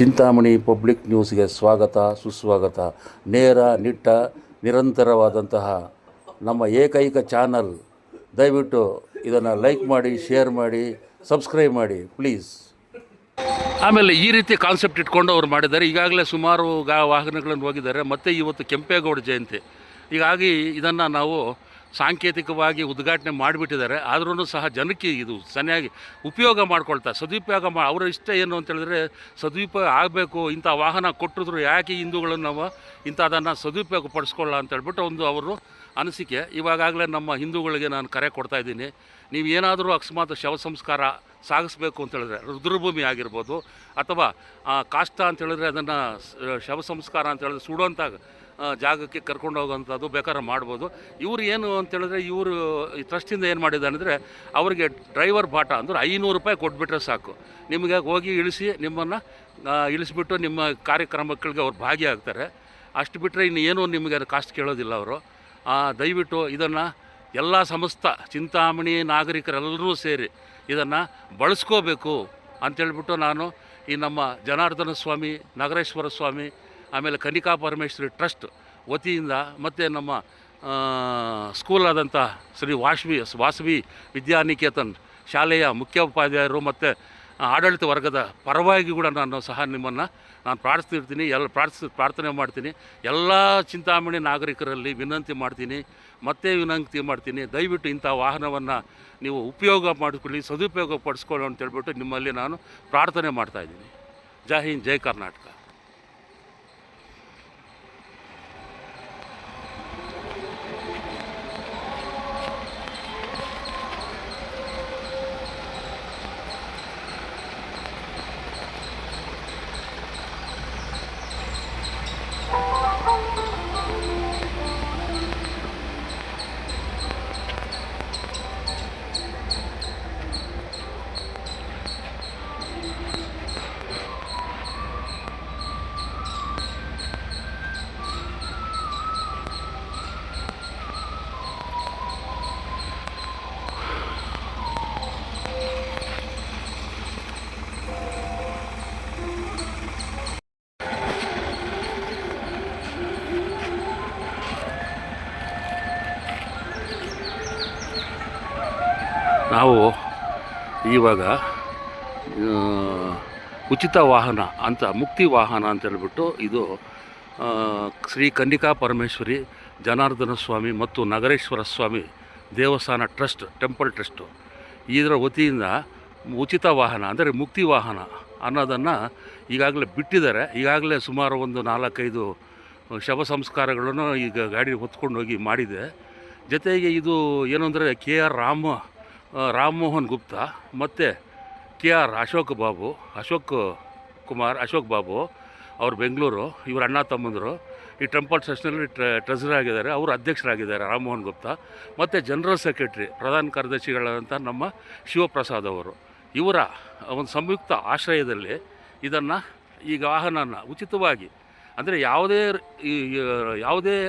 Chintamani public ನ್ಯೂಸ್ಗೆ ಸ್ವಾಗತ ಸುಸ್ವಾಗತ. ನೇರ ನಿಟ್ಟ ನಿರಂತರವಾದಂತಹ ನಮ್ಮ ಏಕೈಕ ಚಾನಲ್. ದಯವಿಟ್ಟು ಇದನ್ನು ಲೈಕ್ ಮಾಡಿ, ಶೇರ್ ಮಾಡಿ, ಸಬ್ಸ್ಕ್ರೈಬ್ ಮಾಡಿ ಪ್ಲೀಸ್. ಆಮೇಲೆ ಈ ರೀತಿ ಕಾನ್ಸೆಪ್ಟ್ ಇಟ್ಕೊಂಡು ಅವ್ರು ಮಾಡಿದ್ದಾರೆ. ಈಗಾಗಲೇ ಸುಮಾರು ವಾಹನಗಳನ್ನು ಹೋಗಿದ್ದಾರೆ. ಮತ್ತು ಇವತ್ತು ಕೆಂಪೇಗೌಡ ಜಯಂತಿ, ಹೀಗಾಗಿ ಇದನ್ನು ನಾವು ಸಾಂಕೇತಿಕವಾಗಿ ಉದ್ಘಾಟನೆ ಮಾಡಿಬಿಟ್ಟಿದ್ದಾರೆ. ಆದ್ರೂ ಸಹ ಜನಕ್ಕೆ ಇದು ಸರಿಯಾಗಿ ಉಪಯೋಗ ಮಾಡ್ಕೊಳ್ತಾರೆ, ಸದುಪಯೋಗ ಅವರ ಇಷ್ಟ ಏನು ಅಂತೇಳಿದ್ರೆ ಸದುಪಯೋಗ ಆಗಬೇಕು. ಇಂಥ ವಾಹನ ಕೊಟ್ಟಿದ್ರು ಯಾಕೆ ಹಿಂದೂಗಳನ್ನು ನಾವು ಇಂಥದನ್ನು ಸದುಪಯೋಗ ಪಡಿಸ್ಕೊಳ್ಳ ಅಂತೇಳ್ಬಿಟ್ಟು ಒಂದು ಅವರು ಅನಿಸಿಕೆ. ಇವಾಗಲೇ ನಮ್ಮ ಹಿಂದೂಗಳಿಗೆ ನಾನು ಕರೆ ಕೊಡ್ತಾಯಿದ್ದೀನಿ, ನೀವು ಏನಾದರೂ ಅಕಸ್ಮಾತ್ ಶವ ಸಂಸ್ಕಾರ ಸಾಗಿಸ್ಬೇಕು ಅಂತೇಳಿದ್ರೆ ರುದ್ರಭೂಮಿ ಆಗಿರ್ಬೋದು, ಅಥವಾ ಕಾಷ್ಟ ಅಂತೇಳಿದ್ರೆ ಅದನ್ನು ಶವ ಸಂಸ್ಕಾರ ಅಂತೇಳಿದ್ರೆ ಸುಡುವಂಥ ಜಾಗಕ್ಕೆ ಕರ್ಕೊಂಡು ಹೋಗೋವಂಥದ್ದು ಬೇಕಾದ್ರೆ ಮಾಡ್ಬೋದು. ಇವರು ಏನು ಅಂತೇಳಿದ್ರೆ ಇವರು ಈ ಟ್ರಸ್ಟಿಂದ ಏನು ಮಾಡಿದ್ದಾರೆ ಅಂದರೆ ಅವರಿಗೆ ಡ್ರೈವರ್ ಬಾಟ ಅಂದ್ರೆ 500 ರೂಪಾಯಿ ಕೊಟ್ಬಿಟ್ರೆ ಸಾಕು, ನಿಮಗೆ ಹೋಗಿ ಇಳಿಸಿ ನಿಮ್ಮನ್ನು ಇಳಿಸ್ಬಿಟ್ಟು ನಿಮ್ಮ ಕಾರ್ಯಕ್ರಮಗಳಿಗೆ ಅವ್ರು ಭಾಗಿಯಾಗ್ತಾರೆ. ಅಷ್ಟು ಬಿಟ್ಟರೆ ಇನ್ನು ಏನೂ ನಿಮಗೆ ಕಾಸ್ಟ್ ಕೇಳೋದಿಲ್ಲ ಅವರು. ದಯವಿಟ್ಟು ಇದನ್ನು ಎಲ್ಲ ಸಮಸ್ತ ಚಿಂತಾಮಣಿ ನಾಗರಿಕರೆಲ್ಲರೂ ಸೇರಿ ಇದನ್ನು ಬಳಸ್ಕೋಬೇಕು ಅಂತೇಳ್ಬಿಟ್ಟು ನಾನು ಈ ನಮ್ಮ ಜನಾರ್ದನ ಸ್ವಾಮಿ, ನಾಗರೇಶ್ವರ ಸ್ವಾಮಿ, ಆಮೇಲೆ ಕನ್ನಿಕಾ ಪರಮೇಶ್ವರಿ ಟ್ರಸ್ಟ್ ವತಿಯಿಂದ ಮತ್ತು ನಮ್ಮ ಸ್ಕೂಲಾದಂಥ ಶ್ರೀ ವಾಸವಿ ವಿದ್ಯಾನಿಕೇತನ್ ಶಾಲೆಯ ಮುಖ್ಯೋಪಾಧ್ಯಾಯರು ಮತ್ತು ಆಡಳಿತ ವರ್ಗದ ಪರವಾಗಿ ಕೂಡ ನಾನು ಸಹ ನಿಮ್ಮನ್ನು ಪ್ರಾರ್ಥಿಸ್ತಿರ್ತೀನಿ, ಪ್ರಾರ್ಥನೆ ಮಾಡ್ತೀನಿ. ಎಲ್ಲ ಚಿಂತಾಮಣಿ ನಾಗರಿಕರಲ್ಲಿ ವಿನಂತಿ ಮಾಡ್ತೀನಿ, ದಯವಿಟ್ಟು ಇಂಥ ವಾಹನವನ್ನು ನೀವು ಉಪಯೋಗ ಮಾಡಿಕೊಳ್ಳಿ, ಸದುಪಯೋಗ ಪಡಿಸ್ಕೊಳ್ಳಿ ಅಂತೇಳ್ಬಿಟ್ಟು ನಿಮ್ಮಲ್ಲಿ ನಾನು ಪ್ರಾರ್ಥನೆ ಮಾಡ್ತಾಯಿದ್ದೀನಿ. ಜೈ ಹಿಂದ್, ಜೈ ಕರ್ನಾಟಕ. ನಾವು ಇವಾಗ ಉಚಿತ ವಾಹನ ಅಂತ, ಮುಕ್ತಿ ವಾಹನ ಅಂತೇಳ್ಬಿಟ್ಟು ಇದು ಶ್ರೀ ಕನ್ನಿಕಾ ಪರಮೇಶ್ವರಿ ಜನಾರ್ದನ ಸ್ವಾಮಿ ಮತ್ತು ನಗರೇಶ್ವರ ಸ್ವಾಮಿ ದೇವಸ್ಥಾನ ಟ್ರಸ್ಟ್, ಟೆಂಪಲ್ ಟ್ರಸ್ಟು, ಇದರ ವತಿಯಿಂದ ಉಚಿತ ವಾಹನ ಅಂದರೆ ಮುಕ್ತಿ ವಾಹನ ಅನ್ನೋದನ್ನು ಈಗಾಗಲೇ ಬಿಟ್ಟಿದ್ದಾರೆ. ಈಗಾಗಲೇ ಸುಮಾರು ಒಂದು 4-5 ಶವ ಸಂಸ್ಕಾರಗಳನ್ನು ಈಗ ಗಾಡಿ ಹೊತ್ಕೊಂಡು ಹೋಗಿ ಮಾಡಿದೆ. ಜೊತೆಗೆ ಇದು ಏನು ಅಂದರೆ KR ರಾಮಮೋಹನ್ ಗುಪ್ತಾ ಮತ್ತು KR ಅಶೋಕ್ ಬಾಬು ಅವರು ಬೆಂಗಳೂರು, ಇವರು ಅಣ್ಣ ತಮ್ಮಂದರು ಈ ಟೆಂಪಲ್ ಟ್ರಸ್ಟ್ನಲ್ಲಿ ಟ್ರೆಸರ್ ಆಗಿದ್ದಾರೆ. ಅವರು ಅಧ್ಯಕ್ಷರಾಗಿದ್ದಾರೆ ರಾಮಮೋಹನ್ ಗುಪ್ತಾ, ಮತ್ತು ಜನರಲ್ ಸೆಕ್ರೆಟ್ರಿ ಪ್ರಧಾನ ಕಾರ್ಯದರ್ಶಿಗಳಾದಂಥ ನಮ್ಮ ಶಿವಪ್ರಸಾದ್ ಅವರು. ಇವರ ಒಂದು ಸಂಯುಕ್ತ ಆಶ್ರಯದಲ್ಲಿ ಇದನ್ನು ಈಗ ವಾಹನನ ಉಚಿತವಾಗಿ, ಅಂದರೆ ಯಾವುದೇ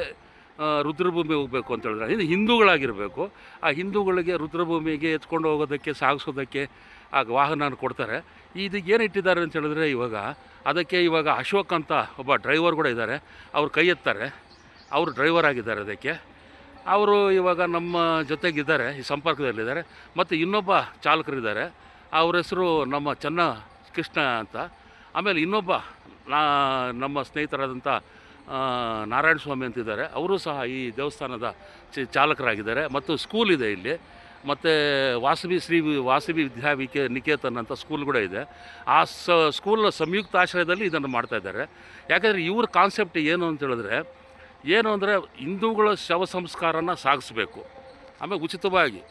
ರುದ್ರಭೂಮಿ ಹೋಗಬೇಕು ಅಂತ ಹೇಳಿದ್ರೆ ಇದು ಹಿಂದೂಗಳಾಗಿರಬೇಕು. ಆ ಹಿಂದೂಗಳಿಗೆ ರುದ್ರಭೂಮಿಗೆ ಎತ್ಕೊಂಡು ಹೋಗೋದಕ್ಕೆ, ಸಾಗಿಸೋದಕ್ಕೆ ಆ ವಾಹನ ಕೊಡ್ತಾರೆ. ಇದಕ್ಕೆ ಏನು ಇಟ್ಟಿದ್ದಾರೆ ಅಂತ ಹೇಳಿದ್ರೆ ಇವಾಗ ಅಶೋಕ್ ಅಂತ ಒಬ್ಬ ಡ್ರೈವರ್ ಕೂಡ ಇದ್ದಾರೆ. ಅವ್ರು ಕೈ ಎತ್ತಾರೆ, ಅವರು ಡ್ರೈವರ್ ಆಗಿದ್ದಾರೆ ಅದಕ್ಕೆ. ಅವರು ಇವಾಗ ನಮ್ಮ ಜೊತೆಗಿದ್ದಾರೆ, ಈ ಸಂಪರ್ಕದಲ್ಲಿದ್ದಾರೆ. ಮತ್ತು ಇನ್ನೊಬ್ಬ ಚಾಲಕರಿದ್ದಾರೆ, ಅವ್ರ ಹೆಸರು ನಮ್ಮ ಕೃಷ್ಣ ಅಂತ. ಆಮೇಲೆ ಇನ್ನೊಬ್ಬ ನಮ್ಮ ಸ್ನೇಹಿತರಾದಂಥ ನಾರಾಯಣ ಸ್ವಾಮಿ ಅಂತಿದ್ದಾರೆ, ಅವರು ಸಹ ಈ ದೇವಸ್ಥಾನದ ಚಾಲಕರಾಗಿದ್ದಾರೆ. ಮತ್ತು ಸ್ಕೂಲ್ ಇದೆ ಇಲ್ಲಿ, ಮತ್ತು ವಾಸವಿ ನಿಕೇತನ್ ಅಂತ ಸ್ಕೂಲ್ ಕೂಡ ಇದೆ. ಆ ಸ್ಕೂಲ್ ಸಂಯುಕ್ತ ಆಶ್ರಯದಲ್ಲಿ ಇದನ್ನು ಮಾಡ್ತಾಯಿದ್ದಾರೆ. ಯಾಕಂದರೆ ಇವ್ರ ಕಾನ್ಸೆಪ್ಟ್ ಏನು ಅಂತ ಹೇಳಿದ್ರೆ ಹಿಂದೂಗಳ ಶವ ಸಂಸ್ಕಾರನ ಸಾಗಿಸ್ಬೇಕು, ಆಮೇಲೆ ಉಚಿತವಾಗಿ